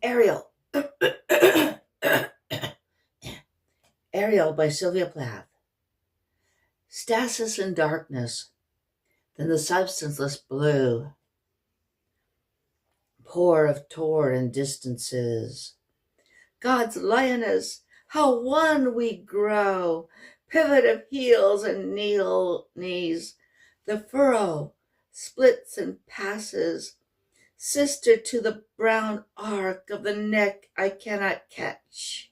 Ariel. Ariel by Sylvia Plath. Stasis in darkness, then the substanceless blue, pour of tore and distances. God's lioness, how one we grow, pivot of heels and knees, the furrow splits and passes, sister to the brown arc of the neck I cannot catch.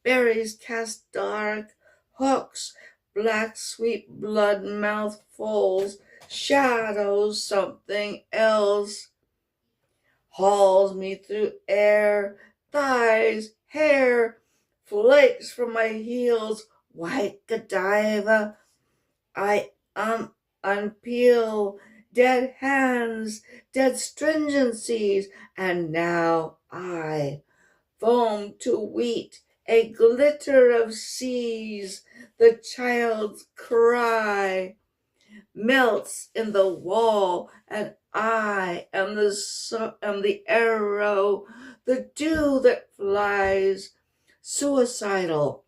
Berries cast dark, hooks, black sweet blood mouthfuls, shadows something else, hauls me through air, thighs, hair, flakes from my heels, white Godiva, I unpeel, dead hands, dead stringencies, and now I foam to wheat, a glitter of seas, the child's cry melts in the wall, and I am the arrow, the dew that flies, suicidal,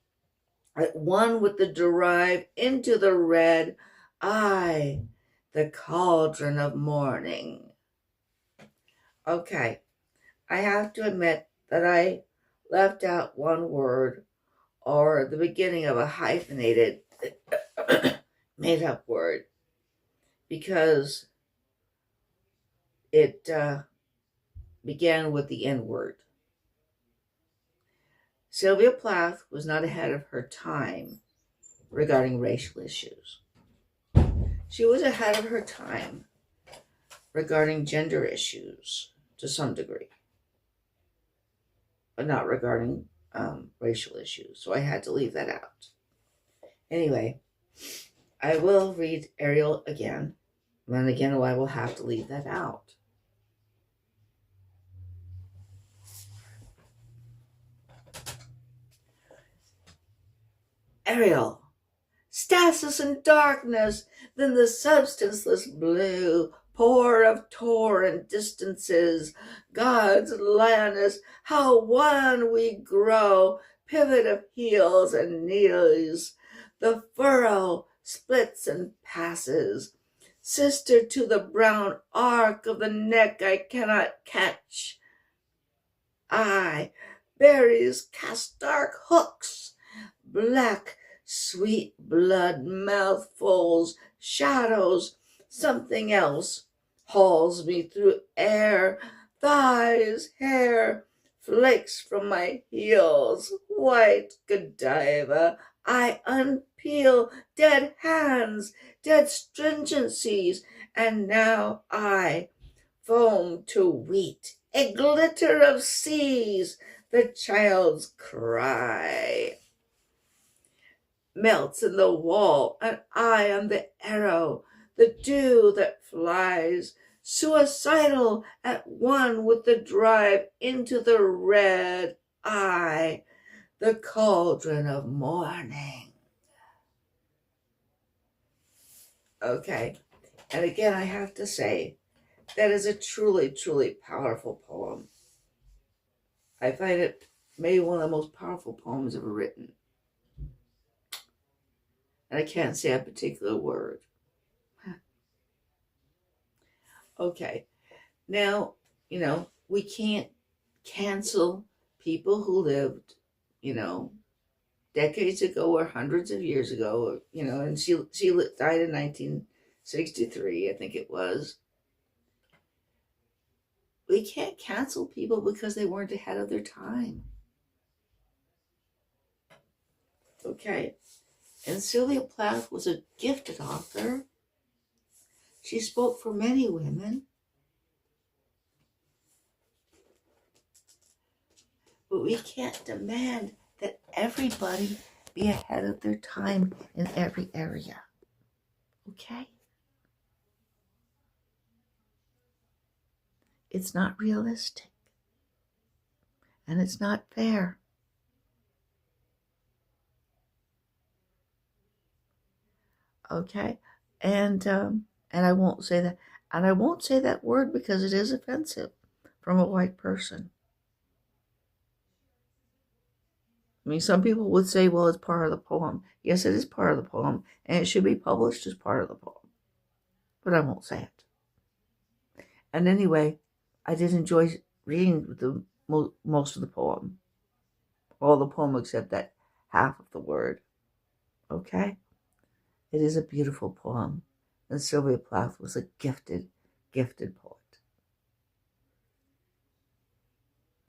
at one with the drive into the red, I, the cauldron of morning. Okay, I have to admit that I left out one word or the beginning of a hyphenated made-up word because it began with the N word. Sylvia Plath was not ahead of her time regarding racial issues. She was ahead of her time regarding gender issues to some degree, but not regarding racial issues. So I had to leave that out. Anyway, I will read Ariel again. And again, I will have to leave that out. Ariel, stasis in darkness, then the substanceless blue, pour of tore and distances, God's lioness, how one we grow, pivot of heels and knees, the furrow splits and passes, sister to the brown arc of the neck I cannot catch. Berries cast dark hooks, black sweet blood mouthfuls, shadows, something else, hauls me through air, thighs, hair, flakes from my heels, white Godiva, I unpeel, dead hands, dead stringencies, and now I foam to wheat, a glitter of seas, the child's cry melts in the wall, and I am the arrow, the dew that flies, suicidal at one with the drive into the red, I, the cauldron of morning. Okay, and again I have to say, that is a truly, truly powerful poem. I find it maybe one of the most powerful poems ever written. And I can't say a particular word. Okay, now, we can't cancel people who lived, decades ago or hundreds of years ago, and she died in 1963, I think it was. We can't cancel people because they weren't ahead of their time. Okay. And Sylvia Plath was a gifted author. She spoke for many women. But we can't demand that everybody be ahead of their time in every area. Okay? It's not realistic. And it's not fair. Okay? And I won't say that. And I won't say that word because it is offensive from a white person. I mean, some people would say, well, it's part of the poem. Yes, it is part of the poem, and it should be published as part of the poem. But I won't say it. And anyway, I did enjoy reading the most of the poem. All the poem except that half of the word. Okay? It is a beautiful poem. And Sylvia Plath was a gifted, gifted poet.